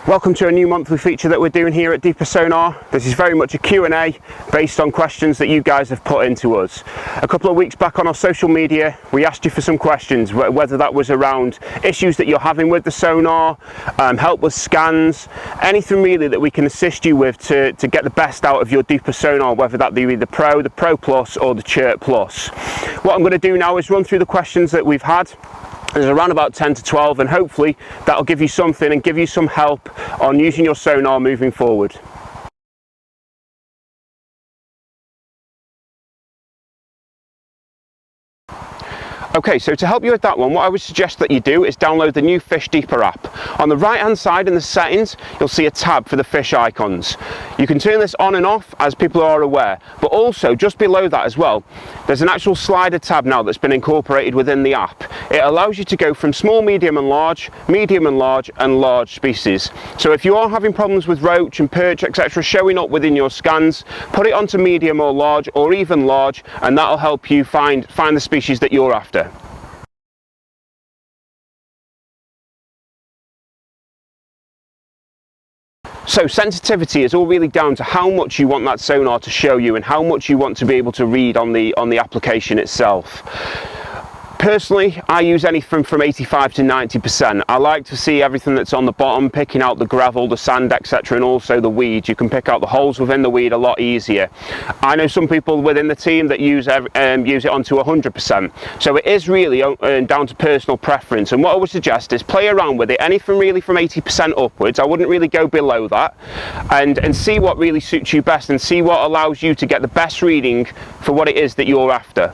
Welcome to a new monthly feature that we're doing here at Deeper Sonar. This is very much a Q&A based on questions that you guys have put into us. A couple of weeks back on our social media, we asked you for some questions, whether that was around issues that you're having with the sonar, help with scans, anything really that we can assist you with to get the best out of your Deeper Sonar, whether that be the Pro Plus or the Chirp Plus. What I'm going to do now is run through the questions that we've had. There's around about 10 to 12, and hopefully that'll give you something and give you some help on using your sonar moving forward. Okay, so to help you with that one, what I would suggest that you do is download the new Fish Deeper app. On the right hand side in the settings, you'll see a tab for the fish icons. You can turn this on and off, as people are aware, but also just below that as well, there's an actual slider tab now that's been incorporated within the app. It allows you to go from small, medium and large, and large species. So if you are having problems with roach and perch, etc. showing up within your scans, put it onto medium or large, or even large, and that'll help you find the species that you're after. So sensitivity is all really down to how much you want that sonar to show you and how much you want to be able to read on the application itself. Personally, I use anything from 85 to 90%. I like to see everything that's on the bottom, picking out the gravel, the sand, etc., and also the weeds. You can pick out the holes within the weed a lot easier. I know some people within the team that use it onto 100%. So it is really down to personal preference. And what I would suggest is play around with it, anything really from 80% upwards. I wouldn't really go below that, and see what really suits you best, and see what allows you to get the best reading for what it is that you're after.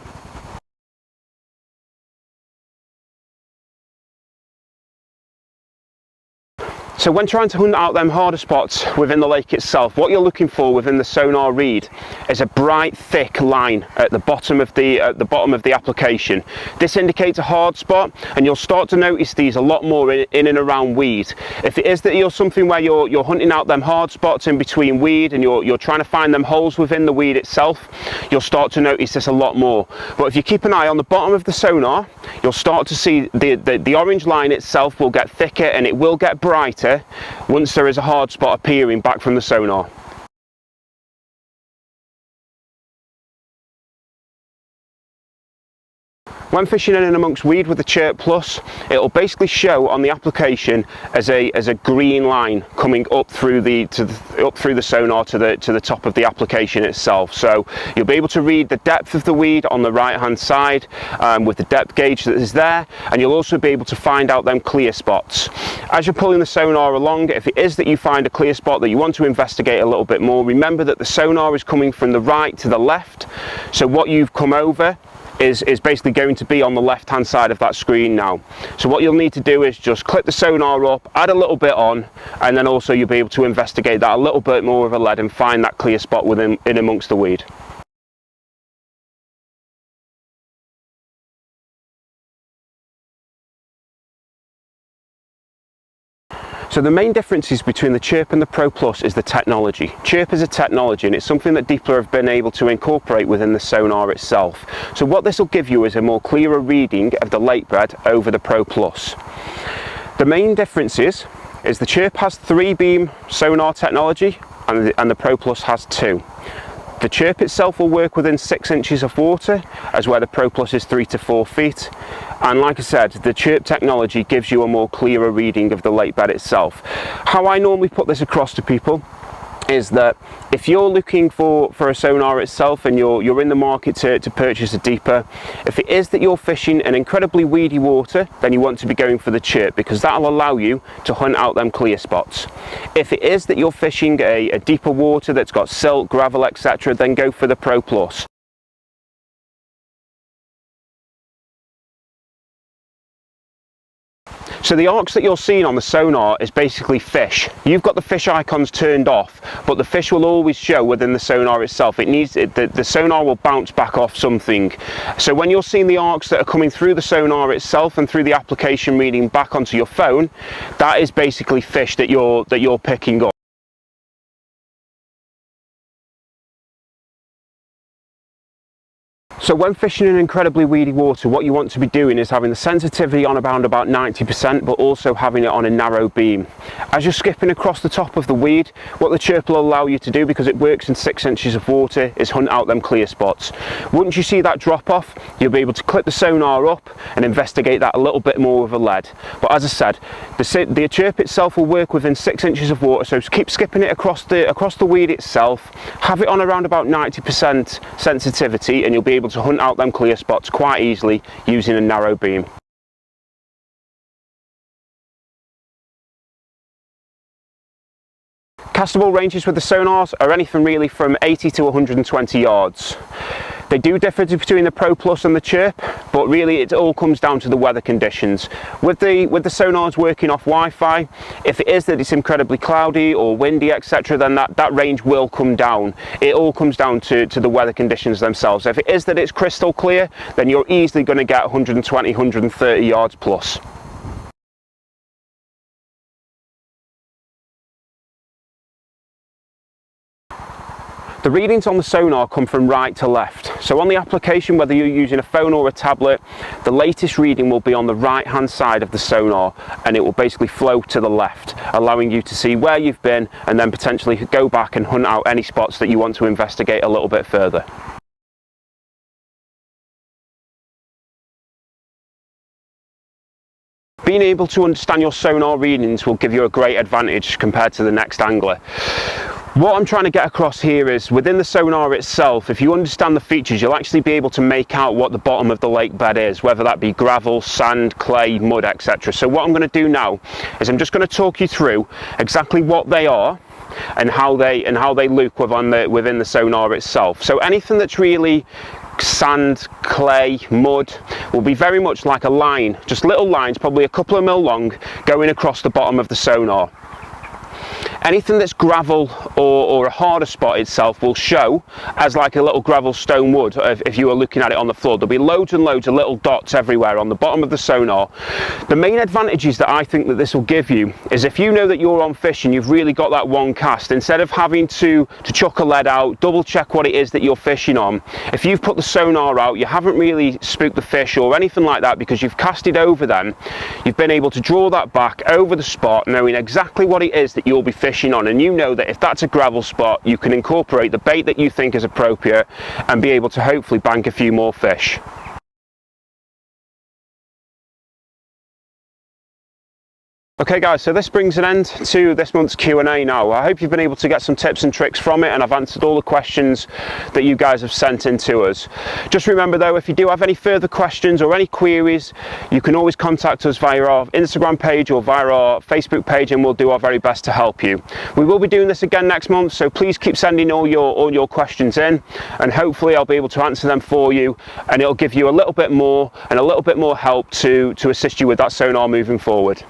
So when trying to hunt out them harder spots within the lake itself, what you're looking for within the sonar read is a bright, thick line at the bottom of the application. This indicates a hard spot, and you'll start to notice these a lot more in and around weed. If it is that you're something where you're hunting out them hard spots in between weed, and you're trying to find them holes within the weed itself, you'll start to notice this a lot more. But if you keep an eye on the bottom of the sonar, you'll start to see the orange line itself will get thicker, and it will get brighter once there is a hard spot appearing back from the sonar. When fishing in and amongst weed with the Chirp Plus, it'll basically show on the application as a green line coming up through the sonar to the top of the application itself. So you'll be able to read the depth of the weed on the right hand side with the depth gauge that is there, and you'll also be able to find out them clear spots. As you're pulling the sonar along, if it is that you find a clear spot that you want to investigate a little bit more, remember that the sonar is coming from the right to the left, so what you've come over is basically going to be on the left hand side of that screen now. So what you'll need to do is just click the sonar up, add a little bit on, and then also you'll be able to investigate that a little bit more of a lead and find that clear spot in amongst the weed. So the main differences between the Chirp and the Pro Plus is the technology. Chirp is a technology, and it's something that Deeper have been able to incorporate within the sonar itself. So what this will give you is a more clearer reading of the lake bed over the Pro Plus. The main difference is the Chirp has 3-beam sonar technology, and the Pro Plus has 2. The Chirp itself will work within 6 inches of water, as where the Pro Plus is 3 to 4 feet. And like I said, the Chirp technology gives you a more clearer reading of the lake bed itself. How I normally put this across to people is that if you're looking for a sonar itself, and you're in the market to purchase a Deeper, if it is that you're fishing an incredibly weedy water, then you want to be going for the Chirp, because that'll allow you to hunt out them clear spots. If it is that you're fishing a deeper water that's got silt, gravel, etc., then go for the Pro Plus. So the arcs that you're seeing on the sonar is basically fish. You've got the fish icons turned off, but the fish will always show within the sonar itself. The sonar will bounce back off something. So when you're seeing the arcs that are coming through the sonar itself and through the application reading back onto your phone, that is basically fish that you're picking up. So when fishing in incredibly weedy water, what you want to be doing is having the sensitivity on around about 90%, but also having it on a narrow beam. As you're skipping across the top of the weed, what the Chirp will allow you to do, because it works in 6 inches of water, is hunt out them clear spots. Once you see that drop off, you'll be able to clip the sonar up and investigate that a little bit more with a lead. But as I said, the Chirp itself will work within 6 inches of water, so keep skipping it across the weed itself, have it on around about 90% sensitivity, and you'll be able to hunt out them clear spots quite easily using a narrow beam. Castable ranges with the sonars are anything really from 80 to 120 yards. They do differ between the Pro Plus and the Chirp, but really it all comes down to the weather conditions. With the sonars working off Wi-Fi, if it is that it's incredibly cloudy or windy, etc., then that range will come down. It all comes down to the weather conditions themselves. If it is that it's crystal clear, then you're easily going to get 120, 130 yards plus. The readings on the sonar come from right to left. So on the application, whether you're using a phone or a tablet, the latest reading will be on the right hand side of the sonar, and it will basically flow to the left, allowing you to see where you've been and then potentially go back and hunt out any spots that you want to investigate a little bit further. Being able to understand your sonar readings will give you a great advantage compared to the next angler. What I'm trying to get across here is, within the sonar itself, if you understand the features, you'll actually be able to make out what the bottom of the lake bed is, whether that be gravel, sand, clay, mud, etc. So what I'm going to do now is I'm just going to talk you through exactly what they are and how they look within the sonar itself. So anything that's really sand, clay, mud will be very much like a line, just little lines, probably a couple of mil long, going across the bottom of the sonar. Anything that's gravel or a harder spot itself will show as like a little gravel stone would if you were looking at it on the floor. There'll be loads and loads of little dots everywhere on the bottom of the sonar. The main advantages that I think that this will give you is, if you know that you're on fish and you've really got that one cast, instead of having to chuck a lead out, double check what it is that you're fishing on, if you've put the sonar out, you haven't really spooked the fish or anything like that because you've casted over them, you've been able to draw that back over the spot, knowing exactly what it is that you'll be fishing on, and you know that if that's a gravel spot, you can incorporate the bait that you think is appropriate and be able to hopefully bank a few more fish. Okay guys, so this brings an end to this month's Q&A now. I hope you've been able to get some tips and tricks from it, and I've answered all the questions that you guys have sent in to us. Just remember though, if you do have any further questions or any queries, you can always contact us via our Instagram page or via our Facebook page, and we'll do our very best to help you. We will be doing this again next month, so please keep sending all your questions in, and hopefully I'll be able to answer them for you, and it'll give you a little bit more and a little bit more help to assist you with that sonar moving forward.